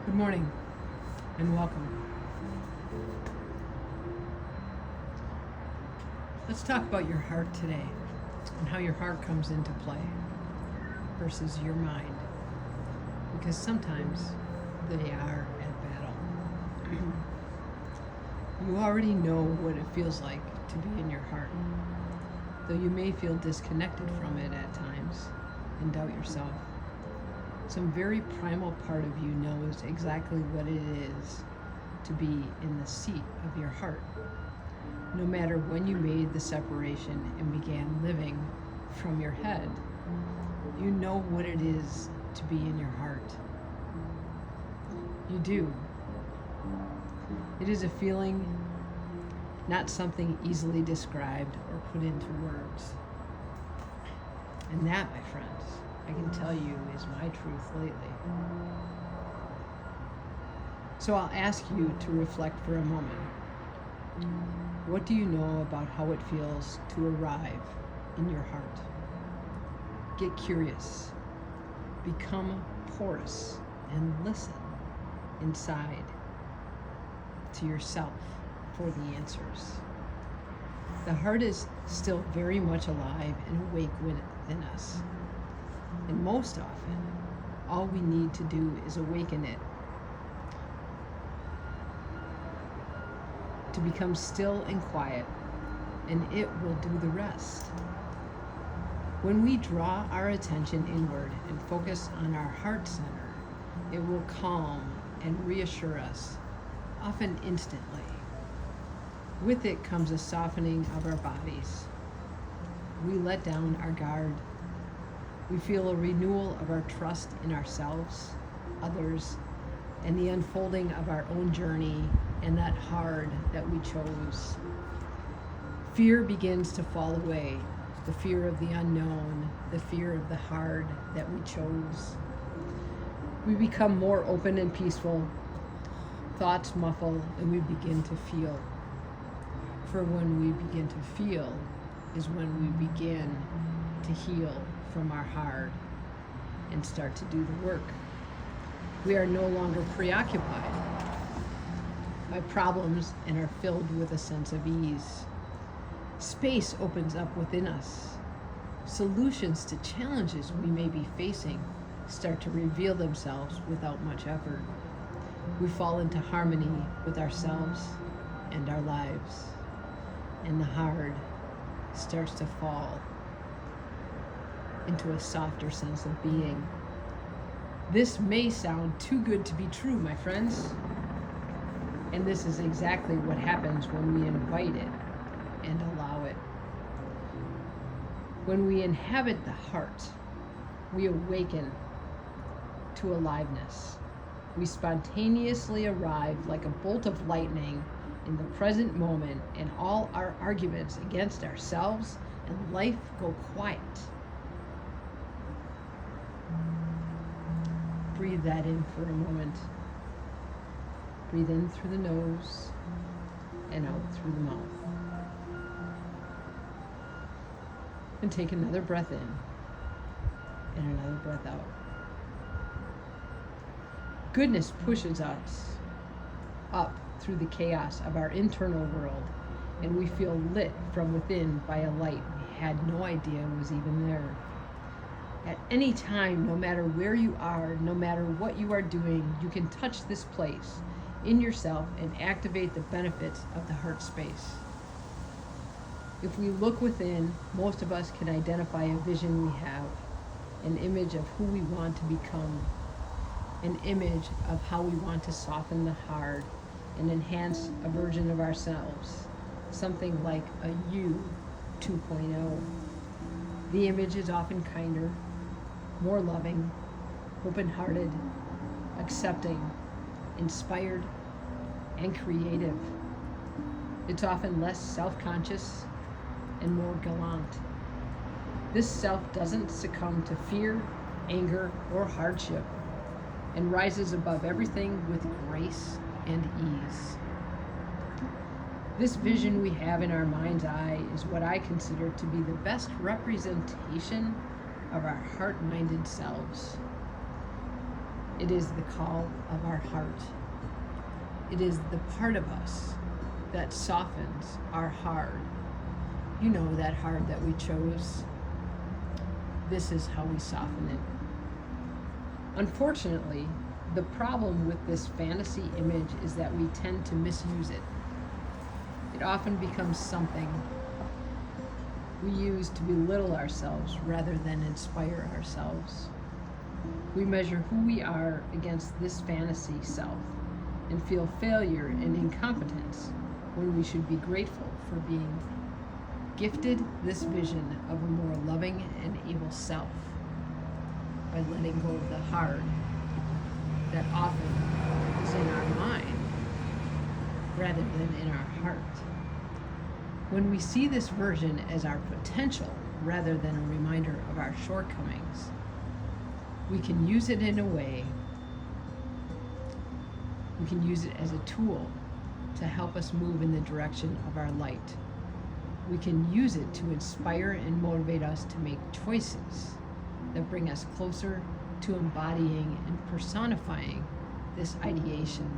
Good morning and welcome. Let's talk about your heart today and how your heart comes into play versus your mind, because sometimes they are at battle. You already know what it feels like to be in your heart, though you may feel disconnected from it at times and doubt yourself. Some very primal part of you knows exactly what it is to be in the seat of your heart. No matter when you made the separation and began living from your head, you know what it is to be in your heart. You do. It is a feeling, not something easily described or put into words. And that, my friends, I can tell you is my truth lately. So I'll ask you to reflect for a moment. What do you know about how it feels to arrive in your heart? Get curious, become porous, and listen inside to yourself for the answers. The heart is still very much alive and awake within us. And most often, all we need to do is awaken it to become still and quiet, and it will do the rest. When we draw our attention inward and focus on our heart center, it will calm and reassure us, often instantly. With it comes a softening of our bodies. We let down our guard. We feel a renewal of our trust in ourselves, others, and the unfolding of our own journey and that hard that we chose. Fear begins to fall away, the fear of the unknown, the fear of the hard that we chose. We become more open and peaceful, thoughts muffle, and we begin to feel. For when we begin to feel is when we begin to heal from our hard and start to do the work. We are no longer preoccupied by problems and are filled with a sense of ease. Space opens up within us. Solutions to challenges we may be facing start to reveal themselves without much effort. We fall into harmony with ourselves and our lives, and the hard starts to fall into a softer sense of being. This may sound too good to be true, my friends. And this is exactly what happens when we invite it and allow it. When we inhabit the heart, we awaken to aliveness. We spontaneously arrive like a bolt of lightning in the present moment, and all our arguments against ourselves and life go quiet. Breathe that in for a moment. Breathe in through the nose and out through the mouth. And take another breath in and another breath out. Goodness pushes us up through the chaos of our internal world, and we feel lit from within by a light we had no idea was even there. At any time, no matter where you are, no matter what you are doing, you can touch this place in yourself and activate the benefits of the heart space. If we look within, most of us can identify a vision we have, an image of who we want to become, an image of how we want to soften the hard and enhance a version of ourselves, something like a you 2.0. The image is often kinder, more loving, open-hearted, accepting, inspired, and creative. It's often less self-conscious and more gallant. This self doesn't succumb to fear, anger, or hardship, and rises above everything with grace and ease. This vision we have in our mind's eye is what I consider to be the best representation of our heart-minded selves. It is the call of our heart. It is the part of us that softens our hard. You know, that hard that we chose. This is how we soften it. Unfortunately, the problem with this fantasy image is that we tend to misuse it. It often becomes something we use to belittle ourselves rather than inspire ourselves. We measure who we are against this fantasy self and feel failure and incompetence when we should be grateful for being gifted this vision of a more loving and able self by letting go of the hard that often is in our mind rather than in our heart. When we see this version as our potential rather than a reminder of our shortcomings, we can use it in a way, we can use it as a tool to help us move in the direction of our light. We can use it to inspire and motivate us to make choices that bring us closer to embodying and personifying this ideation.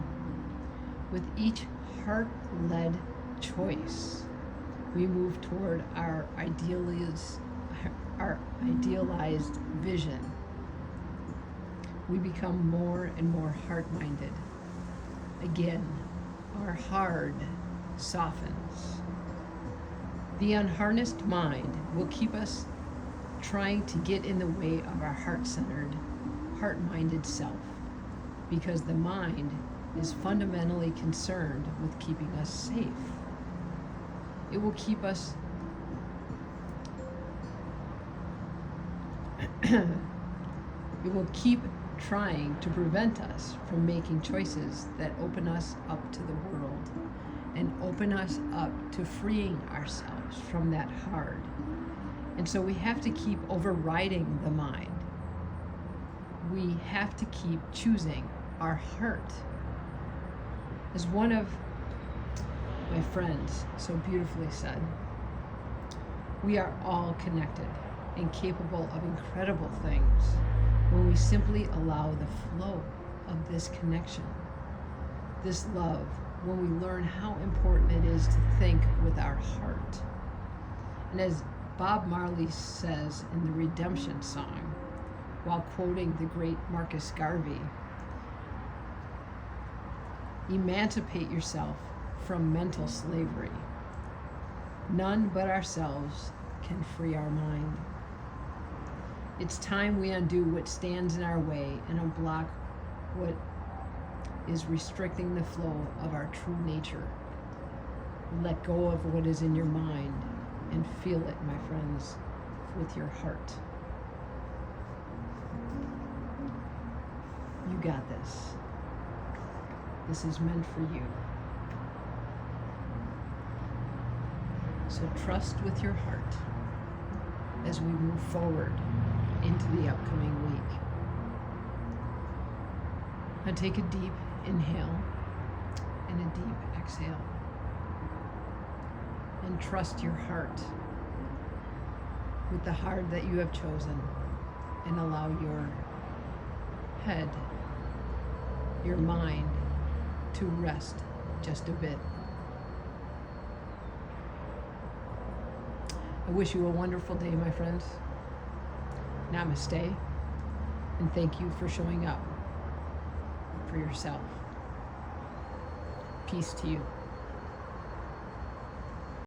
With each heart-led choice, we move toward our idealized vision. We become more and more heart-minded. Again, our hard softens. The unharnessed mind will keep us trying to get in the way of our heart-centered, heart-minded self, because the mind is fundamentally concerned with keeping us safe. It will keep us it will keep trying to prevent us from making choices that open us up to the world and open us up to freeing ourselves from that hard. And so we have to keep overriding the mind. We have to keep choosing our heart. As one of my friends so beautifully said, we are all connected and capable of incredible things when we simply allow the flow of this connection, this love, when we learn how important it is to think with our heart. And as Bob Marley says in the Redemption song, while quoting the great Marcus Garvey, emancipate yourself from mental slavery. None but ourselves can free our mind. It's time we undo what stands in our way and unblock what is restricting the flow of our true nature. Let go of what is in your mind and feel it, my friends, with your heart. You got this. This is meant for you. So trust with your heart as we move forward into the upcoming week. Now take a deep inhale and a deep exhale. And trust your heart with the heart that you have chosen, and allow your head, your mind, to rest just a bit. I wish you a wonderful day, my friends. Namaste, and thank you for showing up for yourself. Peace to you.